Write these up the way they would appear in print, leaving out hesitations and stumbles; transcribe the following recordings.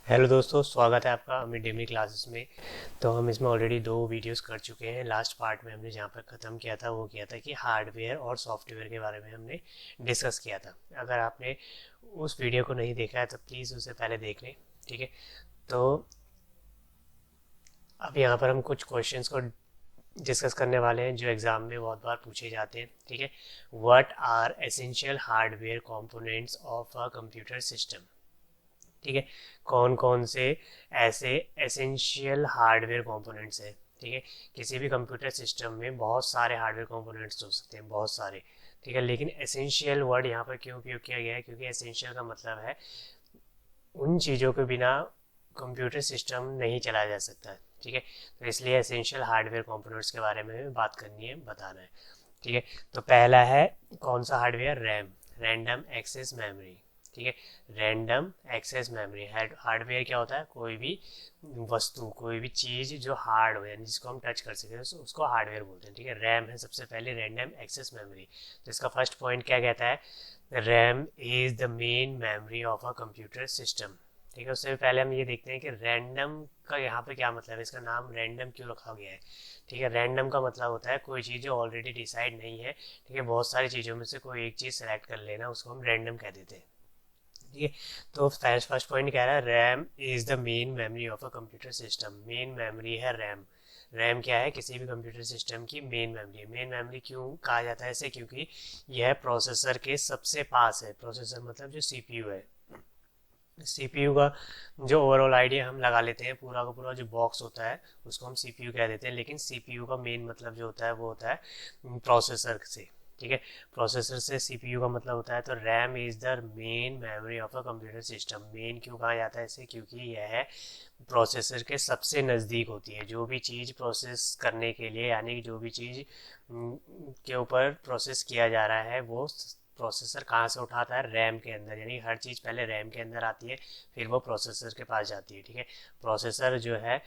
Hello दोस्तों, स्वागत है आपका अमित डेमरी क्लासेस में। तो हम इसमें ऑलरेडी 2 वीडियोस कर चुके हैं। लास्ट पार्ट में हमने जहाँ पर ख़त्म किया था वो किया था कि हार्डवेयर और सॉफ्टवेयर के बारे में हमने डिस्कस किया था। अगर आपने उस वीडियो को नहीं देखा है तो प्लीज़ उसे पहले देख लें। ठीक है। तो अब यहाँ पर हम कुछ क्वेश्चंस को डिस्कस करने वाले हैं जो एग्ज़ाम में बहुत बार पूछे जाते हैं। ठीक है। What are essential hardware components of a computer system. ठीक है। कौन कौन से ऐसे एसेंशियल हार्डवेयर कंपोनेंट्स हैं। ठीक है। किसी भी कंप्यूटर सिस्टम में बहुत सारे हार्डवेयर कंपोनेंट्स हो सकते हैं, बहुत सारे। ठीक है। लेकिन एसेंशियल वर्ड यहाँ पर क्यों उपयोग किया गया है, क्योंकि एसेंशियल का मतलब है उन चीज़ों के बिना कंप्यूटर सिस्टम नहीं चलाया जा सकता है। ठीक है। तो इसलिए एसेंशियल हार्डवेयर कंपोनेंट्स के बारे में बात करनी है, बताना है। ठीक है। तो पहला है कौन सा hardware, RAM, random access memory. ठीक है। रैंडम एक्सेस मेमोरी हार्डवेयर क्या होता है, कोई भी वस्तु, कोई भी चीज़ जो हार्ड हो यानी जिसको हम टच कर सके उसको हार्डवेयर बोलते हैं। ठीक है। रैम है सबसे पहले रैंडम एक्सेस मेमोरी। तो इसका फर्स्ट पॉइंट क्या कहता है, RAM is the main memory of a computer system. ठीक है। उससे पहले हम ये देखते हैं कि रैंडम का यहाँ पे क्या मतलब है, इसका नाम रैंडम क्यों रखा गया है। ठीक है। रैंडम का मतलब होता है कोई चीज़ जो ऑलरेडी डिसाइड नहीं है। ठीक है। बहुत सारी चीज़ों में से कोई एक चीज़ सेलेक्ट कर लेना, उसको हम रैंडम कह देते हैं। ठीक है। तो फर्स्ट पॉइंट कह रहा है RAM is the main memory of a computer system. Main memory है रैम। रैम क्या है, किसी भी कंप्यूटर सिस्टम की मेन मेमोरी है। मेन मेमोरी क्यों कहा जाता है ऐसे, क्योंकि यह प्रोसेसर के सबसे पास है। प्रोसेसर मतलब जो सीपीयू है। सीपीयू का जो ओवरऑल आइडिया हम लगा लेते हैं, पूरा का पूरा जो बॉक्स होता है उसको हम सीपीयू कह देते हैं, लेकिन सीपीयू का मेन मतलब जो होता है वो होता है प्रोसेसर से। ठीक है। प्रोसेसर से सीपीयू का मतलब होता है। तो RAM is the main memory of a computer system. Main क्यों कहा जाता है इसे, क्योंकि यह प्रोसेसर के सबसे नज़दीक होती है। जो भी चीज़ प्रोसेस करने के लिए, यानी कि जो भी चीज़ के ऊपर प्रोसेस किया जा रहा है वो प्रोसेसर कहाँ से उठाता है, रैम के अंदर। यानी हर चीज़ पहले रैम के अंदर आती है, फिर वो प्रोसेसर के पास जाती है। ठीक है। प्रोसेसर जो है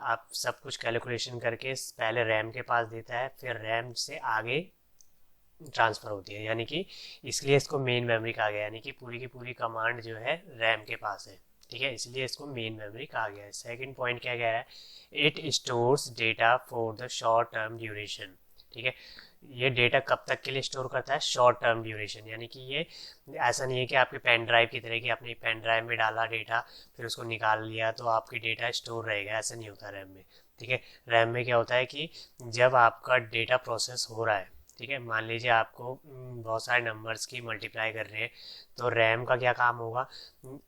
आप सब कुछ कैलकुलेशन करके पहले रैम के पास देता है, फिर रैम से आगे ट्रांसफ़र होती है। यानी कि इसलिए इसको मेन मेमोरी कहा गया, यानी कि पूरी की पूरी कमांड जो है रैम के पास है। ठीक है। इसलिए इसको मेन मेमोरी कहा गया है। सेकंड पॉइंट क्या कह रहा है, it stores data for the short term duration. ठीक है। ये डेटा कब तक के लिए स्टोर करता है, शॉर्ट टर्म ड्यूरेशन। यानी कि ये ऐसा नहीं है कि आपके पेन ड्राइव की तरह कि आपने पेन ड्राइव में डाला डेटा, फिर उसको निकाल लिया तो आपकी डेटा स्टोर रहेगा, ऐसा नहीं होता रैम में। ठीक है। रैम में क्या होता है कि जब आपका डेटा प्रोसेस हो रहा है, ठीक है, मान लीजिए आपको बहुत सारे नंबर्स की मल्टीप्लाई कर रहे हैं, तो रैम का क्या काम होगा,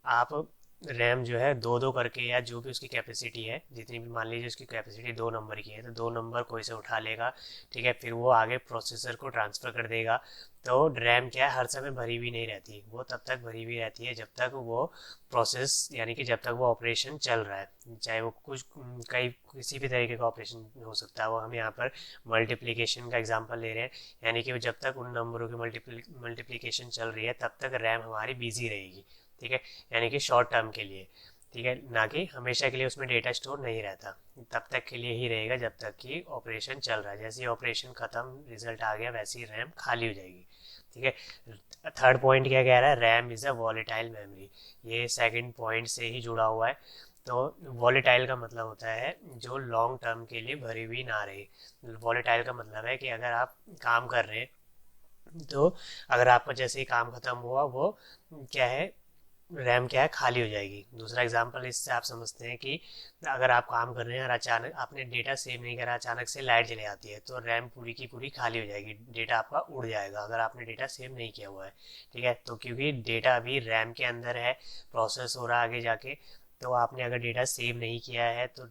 आप रैम जो है दो दो करके या जो भी उसकी कैपेसिटी है, जितनी भी मान लीजिए उसकी कैपेसिटी 2 नंबर की है तो 2 नंबर कोई से उठा लेगा। ठीक है। फिर वो आगे प्रोसेसर को ट्रांसफ़र कर देगा। तो रैम क्या है, हर समय भरी हुई नहीं रहती, वो तब तक भरी हुई रहती है जब तक वो प्रोसेस, यानी कि जब तक वो ऑपरेशन चल रहा है, चाहे वो कुछ कई किसी भी तरीके का ऑपरेशन हो सकता है। वो हम यहाँ पर मल्टीप्लिकेशन का एग्जांपल ले रहे हैं, यानी कि जब तक उन नंबरों की मल्टीप्लिकेशन चल रही है तब तक रैम हमारी बिजी रहेगी। ठीक है। यानी कि शॉर्ट टर्म के लिए। ठीक है। ना कि हमेशा के लिए उसमें डेटा स्टोर नहीं रहता, तब तक के लिए ही रहेगा जब तक कि ऑपरेशन चल रहा है। जैसे ही ऑपरेशन ख़त्म, रिजल्ट आ गया, वैसे ही रैम खाली हो जाएगी। ठीक है। थर्ड पॉइंट क्या कह रहा है, RAM is a volatile memory. ये सेकंड पॉइंट से ही जुड़ा हुआ है। तो वॉलेटाइल का मतलब होता है जो लॉन्ग टर्म के लिए भरी हुई ना रहे। वॉलेटाइल का मतलब है कि अगर आप काम कर रहे हैं तो अगर आपका जैसे ही काम खत्म हुआ वो क्या है, रैम क्या है, खाली हो जाएगी। दूसरा एग्जांपल इससे आप समझते हैं कि अगर आप काम कर रहे हैं और अचानक आपने डेटा सेव नहीं करा, अचानक से लाइट चली जाती है तो रैम पूरी की पूरी खाली हो जाएगी, डेटा आपका उड़ जाएगा अगर आपने डेटा सेव नहीं किया हुआ है। ठीक है। तो क्योंकि डेटा अभी रैम के अंदर है, प्रोसेस हो रहा है आगे जाके, तो आपने अगर डेटा सेव नहीं किया है तो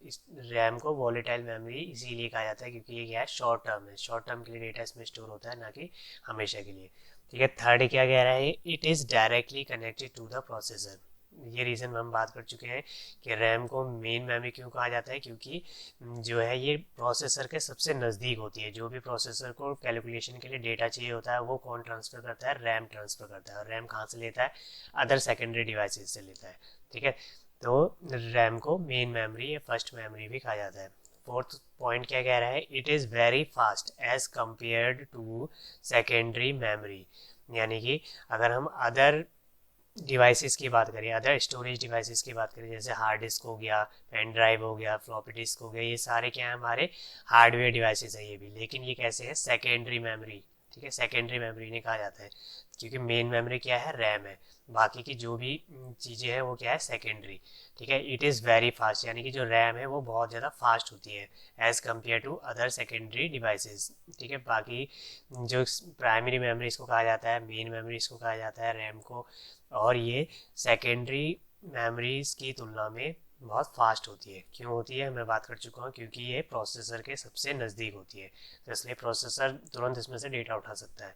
इस रैम को वॉलेटाइल मेमोरी इसीलिए कहा जाता है, क्योंकि ये क्या है, शॉर्ट टर्म है। शॉर्ट टर्म के लिए डेटा इसमें स्टोर होता है, ना कि हमेशा के लिए। ठीक है। थर्ड क्या कह रहा है, it is directly connected to the processor. ये रीज़न हम बात कर चुके हैं कि रैम को मेन मेमोरी क्यों कहा जाता है, क्योंकि जो है ये प्रोसेसर के सबसे नज़दीक होती है। जो भी प्रोसेसर को कैलकुलेशन के लिए डेटा चाहिए होता है वो कौन ट्रांसफ़र करता है, रैम ट्रांसफ़र करता है। और रैम कहाँ से लेता है, अदर सेकेंडरी डिवाइसेस से लेता है। ठीक है। तो रैम को मेन मेमोरी या फर्स्ट मेमोरी भी कहा जाता है। फोर्थ पॉइंट क्या कह रहा है, it is very fast as compared to secondary memory. यानी कि अगर हम अदर डिवाइसेस की बात करें, अदर स्टोरेज डिवाइसेस की बात करें, जैसे हार्ड डिस्क हो गया, पेन ड्राइव हो गया, फ्लॉपी डिस्क हो गया, ये सारे क्या है हमारे हार्डवेयर डिवाइसेस है ये भी। लेकिन ये कैसे है, सेकेंडरी मेमोरी, ठीक है, सेकेंडरी मेमोरी इन्हें कहा जाता है, क्योंकि मेन मेमोरी क्या है, रैम है। बाकी की जो भी चीज़ें हैं वो क्या है, सेकेंडरी। ठीक है, इट इज़ वेरी फास्ट, यानी कि जो रैम है वो बहुत ज़्यादा फास्ट होती है as compare to other secondary devices. ठीक है, बाकी जो प्राइमरी मेमोरी इसको कहा जाता है, मेन मेमोरी इसको कहा जाता है, रैम को। और ये सेकेंडरी मेमोरीज की तुलना में बहुत फास्ट होती है। क्यों होती है, मैं बात कर चुका हूँ, क्योंकि ये प्रोसेसर के सबसे नज़दीक होती है, तो इसलिए प्रोसेसर तुरंत इसमें से डेटा उठा सकता है।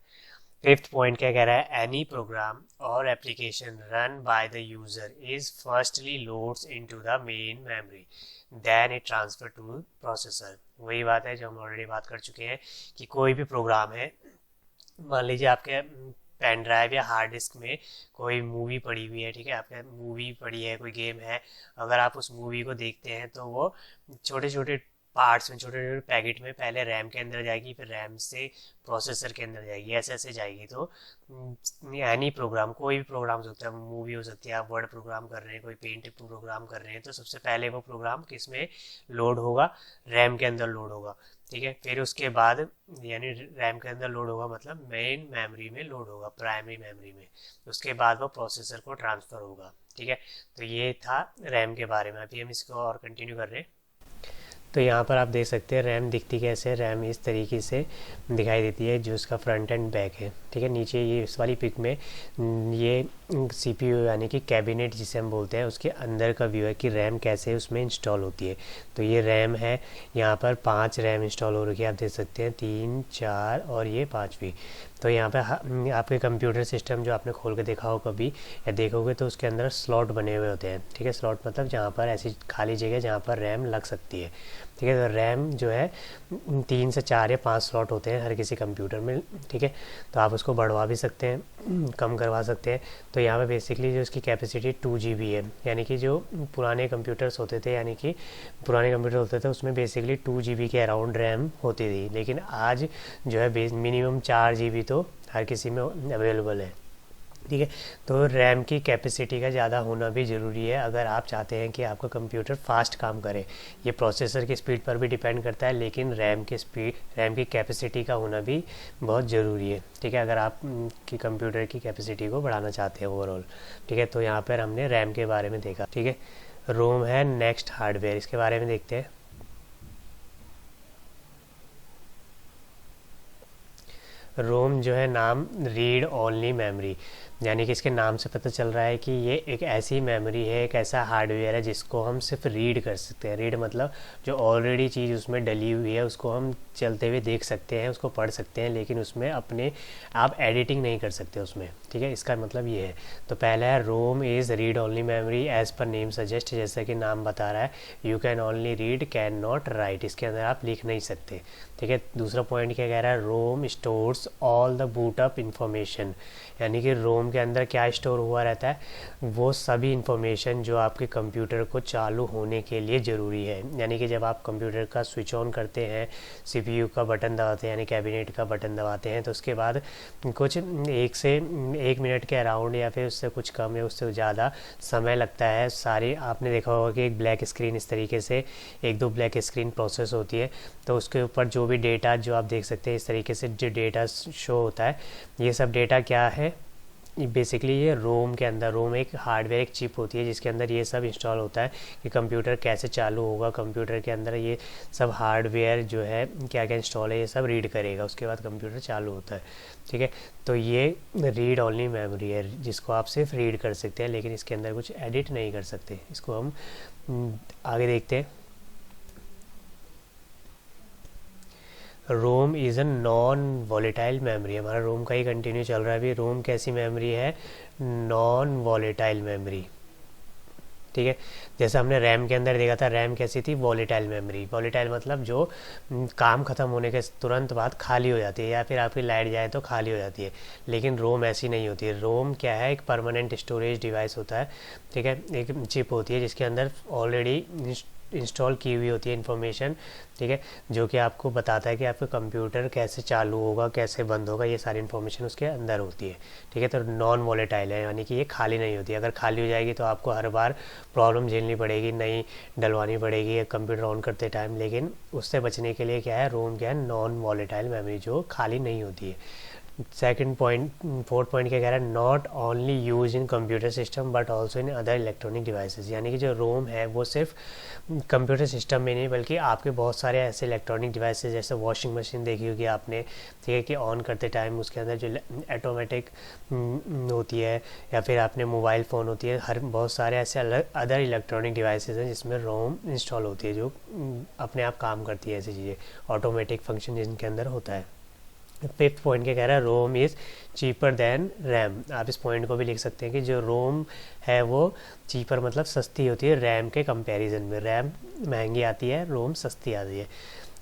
फिफ्थ पॉइंट क्या कह रहा है, एनी प्रोग्राम और application run by the user is firstly loads into the main memory then it transfer to processor. वही बात है जो हम ऑलरेडी बात कर चुके हैं कि कोई भी प्रोग्राम है, मान लीजिए आपके पेन ड्राइव या हार्ड डिस्क में कोई मूवी पड़ी हुई है, ठीक है, आपके मूवी पड़ी है, कोई गेम है, अगर आप उस मूवी को देखते हैं तो वो छोटे छोटे पार्ट्स में, छोटे छोटे पैकेट में पहले रैम के अंदर जाएगी, फिर रैम से प्रोसेसर के अंदर जाएगी, ऐसे ऐसे जाएगी। तो एनी प्रोग्राम, कोई भी प्रोग्राम हो सकता है, मूवी हो सकती है, आप वर्ड प्रोग्राम कर रहे हैं, कोई पेंट प्रोग्राम कर रहे हैं, तो सबसे पहले वो प्रोग्राम किस में लोड होगा, रैम के अंदर लोड होगा। ठीक है, फिर उसके बाद यानी रैम के अंदर लोड होगा मतलब मेन मेमोरी में लोड होगा, प्राइमरी मेमोरी में, उसके बाद वो प्रोसेसर को ट्रांसफ़र होगा। ठीक है, तो ये था रैम के बारे में। अभी हम इसको और कंटिन्यू कर रहे हैं। तो यहाँ पर आप देख सकते हैं रैम दिखती कैसे है, रैम इस तरीके से दिखाई देती है, जो उसका फ्रंट एंड बैक है। ठीक है, नीचे ये इस वाली पिक में ये सीपीयू यानी कि कैबिनेट जिसे हम बोलते हैं, उसके अंदर का व्यू है कि रैम कैसे उसमें इंस्टॉल होती है। तो ये रैम है, यहाँ पर 5 रैम इंस्टॉल हो रखी है, आप देख सकते हैं 3, 4 और ये 5वीं। तो यहाँ पे आपके कंप्यूटर सिस्टम जो आपने खोल के देखा हो कभी या देखोगे तो उसके अंदर स्लॉट बने हुए होते हैं। ठीक है, स्लॉट मतलब जहाँ पर ऐसी खाली जगह जहाँ पर रैम लग सकती है। ठीक है, तो रैम जो है 3 से 4 या 5 स्लॉट होते हैं हर किसी कंप्यूटर में। ठीक है, तो आप उसको बढ़वा भी सकते हैं, कम करवा सकते हैं। तो यहाँ पे बेसिकली जो उसकी कैपेसिटी 2 GB है, यानी कि जो पुराने कंप्यूटर्स होते थे, यानी कि पुराने कंप्यूटर होते थे उसमें बेसिकली 2 GB के अराउंड रैम होती थी, लेकिन आज जो है मिनिमम 4 GB तो हर किसी में अवेलेबल है। ठीक है, तो रैम की कैपेसिटी का ज़्यादा होना भी ज़रूरी है अगर आप चाहते हैं कि आपका कंप्यूटर फास्ट काम करे। ये प्रोसेसर की स्पीड पर भी डिपेंड करता है, लेकिन रैम की कैपेसिटी का होना भी बहुत ज़रूरी है। ठीक है, अगर आप की कंप्यूटर की कैपेसिटी को बढ़ाना चाहते हैं ओवरऑल। ठीक है, तो यहाँ पर हमने रैम के बारे में देखा। ठीक है, रोम है नेक्स्ट हार्डवेयर, इसके बारे में देखते हैं। रोम जो है नाम रीड ओनली मेमोरी, यानी कि इसके नाम से पता चल रहा है कि ये एक ऐसी मेमोरी है, एक ऐसा हार्डवेयर है जिसको हम सिर्फ रीड कर सकते हैं। रीड मतलब जो ऑलरेडी चीज़ उसमें डली हुई है उसको हम चलते हुए देख सकते हैं, उसको पढ़ सकते हैं, लेकिन उसमें अपने आप एडिटिंग नहीं कर सकते उसमें। ठीक है, इसका मतलब ये है। तो पहला है ROM is read only memory as per name suggest, जैसा कि नाम बता रहा है, you can only read can not write, इसके अंदर आप लिख नहीं सकते। ठीक है, दूसरा पॉइंट क्या कह रहा है, ROM stores all the boot up information, यानी कि रोम के अंदर क्या स्टोर हुआ रहता है, वो सभी इंफॉर्मेशन जो आपके कंप्यूटर को चालू होने के लिए ज़रूरी है। यानी कि जब आप कंप्यूटर का स्विच ऑन करते हैं, सीपीयू का बटन दबाते हैं, यानी कैबिनेट का बटन दबाते हैं, तो उसके बाद कुछ 1 मिनट के अराउंड या फिर उससे कुछ कम या उससे ज़्यादा समय लगता है। सारी आपने देखा होगा कि एक ब्लैक स्क्रीन इस तरीके से 1-2 ब्लैक स्क्रीन प्रोसेस होती है, तो उसके ऊपर जो भी डेटा जो आप देख सकते हैं इस तरीके से जो डेटा शो होता है, ये सब डेटा क्या है, बेसिकली ये रोम के अंदर, रोम एक हार्डवेयर एक चिप होती है जिसके अंदर ये सब इंस्टॉल होता है कि कंप्यूटर कैसे चालू होगा, कंप्यूटर के अंदर ये सब हार्डवेयर जो है क्या क्या इंस्टॉल है ये सब रीड करेगा, उसके बाद कंप्यूटर चालू होता है। ठीक है, तो ये रीड ओनली मेमोरी है जिसको आप सिर्फ रीड कर सकते हैं, लेकिन इसके अंदर कुछ एडिट नहीं कर सकते। इसको हम आगे देखते हैं। ROM is a non volatile memory, हमारा रोम का ही कंटिन्यू चल रहा है अभी। रोम कैसी मेमोरी है, नॉन वॉलेटाइल मेमोरी। ठीक है, जैसे हमने रैम के अंदर देखा था, रैम कैसी थी, वॉलेटाइल मेमोरी। वॉलेटाइल मतलब जो काम ख़त्म होने के तुरंत बाद खाली हो जाती है, या फिर आपकी लाइट जाए तो खाली हो जाती है, लेकिन रोम ऐसी नहीं होती है। रोम क्या है, एक परमानेंट स्टोरेज डिवाइस होता है। ठीक है, एक चिप होती है जिसके अंदर ऑलरेडी इंस्टॉल की हुई होती है इन्फॉर्मेशन, ठीक है, जो कि आपको बताता है कि आपका कंप्यूटर कैसे चालू होगा, कैसे बंद होगा, ये सारी इन्फॉर्मेशन उसके अंदर होती है, ठीक है। तो नॉन वॉलेटाइल है, यानी कि ये खाली नहीं होती। अगर खाली हो जाएगी तो आपको हर बार प्रॉब्लम झेलनी पड़ेगी, नई डलवानी पड़ेगी कंप्यूटर ऑन करते टाइम। लेकिन उससे बचने के लिए क्या है, रोम क्या है, नॉन वॉलेटाइल मेमोरी, जो खाली नहीं होती है। सेकंड पॉइंट, फोर्थ पॉइंट क्या कह रहा है, not only use in computer system but also in other electronic devices, यानी कि जो रोम है वो सिर्फ कंप्यूटर सिस्टम में नहीं बल्कि आपके बहुत सारे ऐसे इलेक्ट्रॉनिक डिवाइसेस, जैसे वॉशिंग मशीन देखी होगी आपने, ठीक है, कि ऑन करते टाइम उसके अंदर जो ऑटोमेटिक होती है, या फिर आपने मोबाइल फ़ोन होती है, हर बहुत सारे ऐसे अदर इलेक्ट्रॉनिक डिवाइसेस हैं जिसमें रोम इंस्टॉल होती है, जो अपने आप काम करती है, ऐसी चीज़ें ऑटोमेटिक फंक्शन जिनके अंदर होता है। फिफ्थ पॉइंट क्या कह रहा है, ROM is cheaper than RAM. आप इस पॉइंट को भी लिख सकते हैं कि जो रोम है वो चीपर मतलब सस्ती होती है रैम के कंपैरिजन में। रैम महंगी आती है, रोम सस्ती आती है।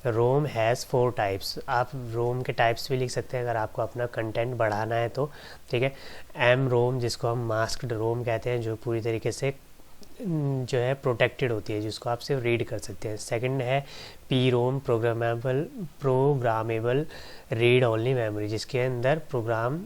रोम हैज़ 4 टाइप्स। आप रोम के टाइप्स भी लिख सकते हैं अगर आपको अपना कंटेंट बढ़ाना है तो, ठीक है। एम रोम, जिसको हम मास्क्ड रोम कहते हैं, जो पूरी तरीके से जो है प्रोटेक्टेड होती है, जिसको आप सिर्फ रीड कर सकते हैं। सेकंड है P ROM, programmable read only memory, जिसके अंदर प्रोग्राम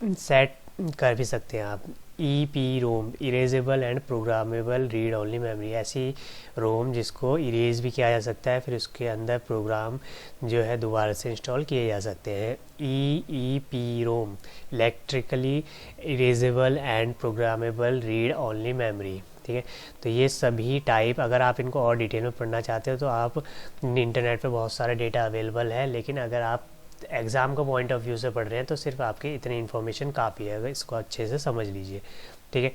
सेट कर भी सकते हैं आप। E P ROM, erasable and programmable read only memory, ऐसी रोम जिसको इरेज भी किया जा सकता है, फिर उसके अंदर प्रोग्राम जो है दोबारा से इंस्टॉल किए जा सकते हैं। E P ROM, electrically erasable and programmable read only memory, ठीक है। तो ये सभी टाइप, अगर आप इनको और डिटेल में पढ़ना चाहते हो तो आप इंटरनेट पे बहुत सारा डेटा अवेलेबल है, लेकिन अगर आप एग्ज़ाम का पॉइंट ऑफ व्यू से पढ़ रहे हैं तो सिर्फ आपकी इतनी इन्फॉर्मेशन काफ़ी है, अगर इसको अच्छे से समझ लीजिए, ठीक है।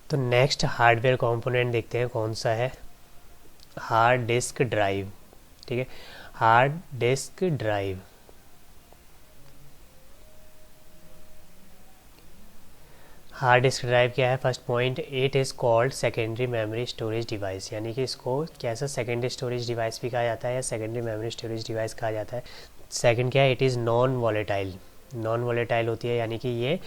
तो नेक्स्ट हार्डवेयर कंपोनेंट देखते हैं कौन सा है, हार्ड डिस्क ड्राइव, ठीक है। Hard disk drive, hard disk drive क्या है, first point, it is called secondary memory storage device, यानी कि इसको कैसा सेकेंडरी स्टोरेज डिवाइस भी कहा जाता है या सेकेंडरी मेमोरी स्टोरेज डिवाइस कहा जाता है। सेकंड क्या है, it is non volatile, non volatile होती है, यानी कि ये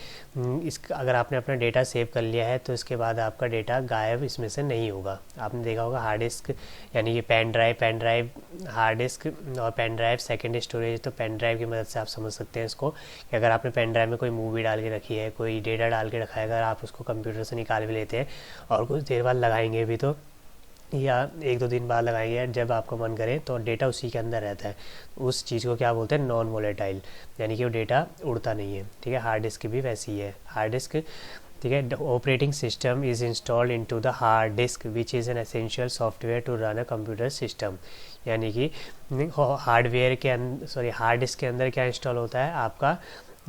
अगर आपने अपना डेटा सेव कर लिया है तो इसके बाद आपका डेटा गायब इसमें से नहीं होगा। आपने देखा होगा हार्ड डिस्क यानी कि पेन ड्राइव, हार्ड डिस्क और पेन ड्राइव सेकेंडरी स्टोरेज। तो पेन ड्राइव की मदद से आप समझ सकते हैं इसको कि अगर आपने पेन ड्राइव में कोई मूवी डाल के रखी है, कोई डेटा डाल के रखा है, अगर आप उसको कंप्यूटर से निकाल भी लेते हैं और कुछ देर बाद लगाएंगे भी तो, या 1-2 दिन बाद लगाएंगे, जब आपका मन करे, तो डेटा उसी के अंदर रहता है। उस चीज़ को क्या बोलते हैं, नॉन वॉलेटाइल, यानी कि वो डेटा उड़ता नहीं है, ठीक है। हार्ड डिस्क भी वैसी ही है। हार्ड डिस्क, ठीक है, the operating system is installed into the hard disk which is an essential software to run a computer system, यानी कि हार्डवेयर के अंदर, हार्ड डिस्क के अंदर क्या इंस्टॉल होता है, आपका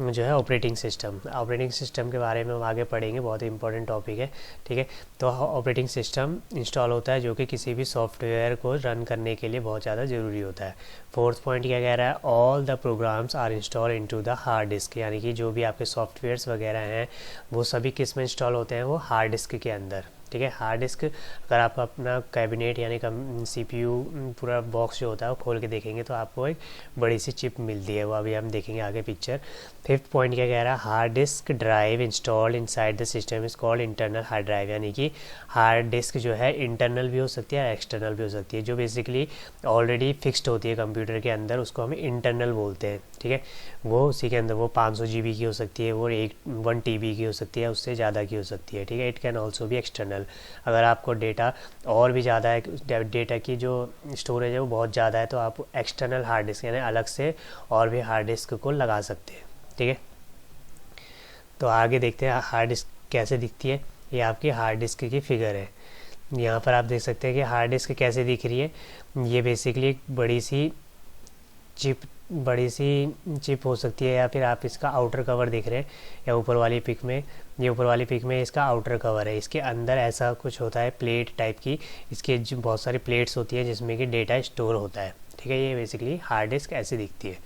जो है ऑपरेटिंग सिस्टम। ऑपरेटिंग सिस्टम के बारे में हम आगे पढ़ेंगे, बहुत ही इंपॉर्टेंट टॉपिक है, ठीक है। तो ऑपरेटिंग सिस्टम इंस्टॉल होता है जो कि किसी भी सॉफ्टवेयर को रन करने के लिए बहुत ज़्यादा ज़रूरी होता है। फोर्थ पॉइंट क्या कह रहा है, all the programs are install into the hard disk, यानी कि जो भी आपके सॉफ्टवेयर्स वगैरह हैं वो सभी किस में इंस्टॉल होते हैं, वो हार्ड डिस्क के अंदर, ठीक है। हार्ड डिस्क, अगर आप अपना कैबिनेट यानी CPU पूरा बॉक्स जो होता है वो खोल के देखेंगे तो आपको एक बड़ी सी चिप मिलती है, वो अभी हम देखेंगे आगे पिक्चर। फिफ्थ पॉइंट क्या कह रहा है, hard disk drive installed inside the system is called internal hard drive, यानी कि हार्ड डिस्क जो है इंटरनल भी हो सकती है एक्सटर्नल भी हो सकती है। जो बेसिकली ऑलरेडी फिक्स्ड होती है कंप्यूटर के अंदर उसको हम इंटरनल बोलते हैं, ठीक है। वो उसी के अंदर वो 500 GB की हो सकती है, वो 1 TB की हो सकती है, उससे ज़्यादा की हो सकती है, ठीक है। इट कैन ऑल्सो भी एक्सटर्नल, अगर आपको डेटा और भी ज़्यादा है, डेटा की जो स्टोरेज है वो बहुत ज़्यादा है, तो आप एक्सटर्नल हार्ड डिस्क यानी अलग से और भी हार्ड डिस्क को लगा सकते हैं, ठीक है। तो आगे देखते हैं हार्ड डिस्क कैसे दिखती है। ये आपकी हार्ड डिस्क की फिगर है, यहाँ पर आप देख सकते हैं कि हार्ड डिस्क कैसे दिख रही है। ये बेसिकली एक बड़ी सी चिप हो सकती है, या फिर आप इसका आउटर कवर देख रहे हैं, या ऊपर वाली पिक में, ये ऊपर वाली पिक में इसका आउटर कवर है। इसके अंदर ऐसा कुछ होता है प्लेट टाइप की, इसके जो बहुत सारी प्लेट्स होती है जिसमें कि डेटा स्टोर होता है, ठीक है। ये बेसिकली हार्ड डिस्क ऐसी दिखती है,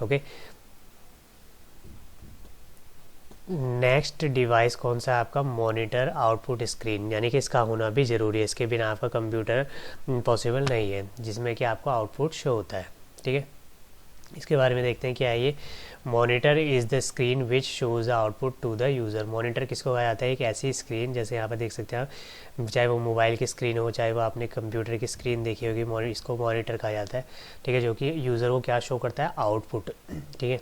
ओके। नेक्स्ट डिवाइस कौन सा है आपका, मॉनिटर आउटपुट स्क्रीन, यानी कि इसका होना भी ज़रूरी है, इसके बिना आपका कंप्यूटर पॉसिबल नहीं है, जिसमें कि आपको आउटपुट शो होता है, ठीक है। इसके बारे में देखते हैं क्या है ये। Monitor is the screen which shows the output to the user. Monitor किसको कहा जाता है? एक ऐसी स्क्रीन, जैसे यहाँ पर देख सकते हैं आप, चाहे वो मोबाइल की स्क्रीन हो, चाहे वो आपने कंप्यूटर की स्क्रीन देखी होगी, इसको मॉनिटर कहा जाता है, ठीक है, जो कि यूज़र को क्या शो करता है? आउटपुट, ठीक है।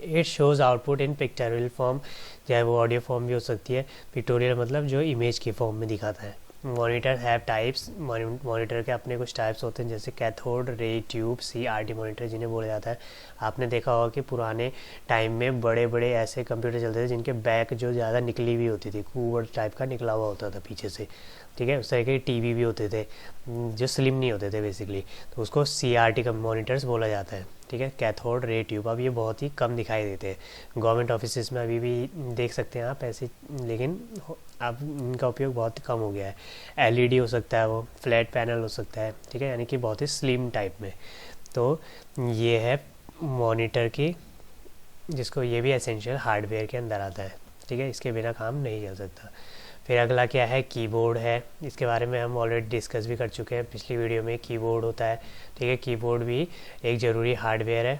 It shows output in pictorial form, चाहे वो ऑडियो फॉर्म भी हो सकती है। पिक्टोरियल मतलब जो इमेज की फॉर्म में दिखाता है। मॉनिटर हैव टाइप्स, मॉनिटर के अपने कुछ टाइप्स होते हैं, जैसे cathode ray tube, CRT monitor जिन्हें बोला जाता है। आपने देखा होगा कि पुराने टाइम में बड़े बड़े ऐसे कंप्यूटर चलते थे जिनके बैक जो ज़्यादा निकली हुई होती थी, कूवर्ड टाइप का निकला हुआ होता था पीछे से, ठीक है। उस तरह के टीवी भी होते थे जो स्लिम नहीं होते थे बेसिकली, तो उसको CRT का मॉनिटर्स बोला जाता है, ठीक है। कैथोड रे ट्यूब, अब ये बहुत ही कम दिखाई देते हैं गवर्नमेंट ऑफिस में, अभी भी देख सकते हैं आप ऐसे, लेकिन अब इनका उपयोग बहुत कम हो गया है। LED हो सकता है, वो फ्लैट पैनल हो सकता है, ठीक है, यानी कि बहुत ही स्लिम टाइप में। तो ये है मॉनिटर की, जिसको ये भी एसेंशियल हार्डवेयर के अंदर आता है, ठीक है, इसके बिना काम नहीं चल सकता। फिर अगला क्या है? कीबोर्ड है। इसके बारे में हम ऑलरेडी डिस्कस भी कर चुके हैं पिछली वीडियो में। कीबोर्ड होता है, ठीक है, कीबोर्ड भी एक ज़रूरी हार्डवेयर है।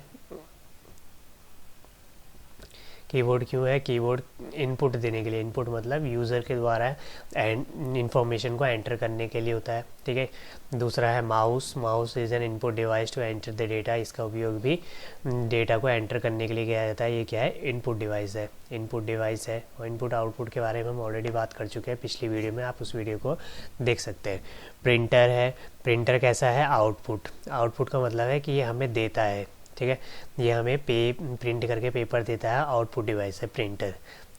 कीबोर्ड क्यों है? कीबोर्ड इनपुट देने के लिए, इनपुट मतलब यूज़र के द्वारा इंफॉर्मेशन को एंटर करने के लिए होता है, ठीक है। दूसरा है mouse. Mouse is an input device to enter the data. इसका उपयोग भी डेटा को एंटर करने के लिए किया जाता है। ये क्या है? इनपुट डिवाइस है, इनपुट डिवाइस है। और इनपुट आउटपुट के बारे में हम ऑलरेडी बात कर चुके हैं पिछली वीडियो में, आप उस वीडियो को देख सकते हैं। प्रिंटर है। प्रिंटर कैसा है? आउटपुट। आउटपुट का मतलब है कि ये हमें देता है, ठीक है, ये हमें प्रिंट करके पेपर देता है। आउटपुट डिवाइस है प्रिंटर,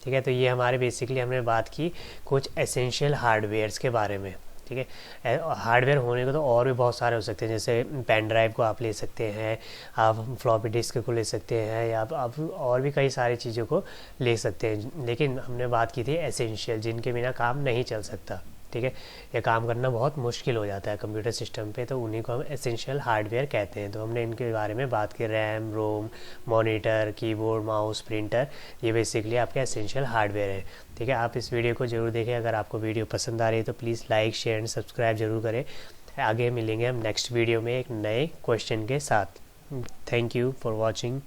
ठीक है। तो ये हमारे बेसिकली हमने बात की कुछ एसेंशियल हार्डवेयर्स के बारे में, ठीक है। हार्डवेयर होने को तो और भी बहुत सारे हो सकते हैं, जैसे पेन ड्राइव को आप ले सकते हैं, आप फ्लॉपी डिस्क को ले सकते हैं, या आप और भी कई सारी चीज़ों को ले सकते हैं, लेकिन हमने बात की थी एसेंशियल, जिनके बिना काम नहीं चल सकता, ठीक है। ये काम करना बहुत मुश्किल हो जाता है कंप्यूटर सिस्टम पे, तो उन्हीं को हम एसेंशियल हार्डवेयर कहते हैं। तो हमने इनके बारे में बात की, रैम, रोम, मॉनिटर, कीबोर्ड, माउस, प्रिंटर, ये बेसिकली आपके एसेंशियल हार्डवेयर है, ठीक है। आप इस वीडियो को जरूर देखें। अगर आपको वीडियो पसंद आ रही है तो please like, share and subscribe जरूर करें। आगे मिलेंगे हम नेक्स्ट वीडियो में एक नए क्वेश्चन के साथ। Thank you for watching.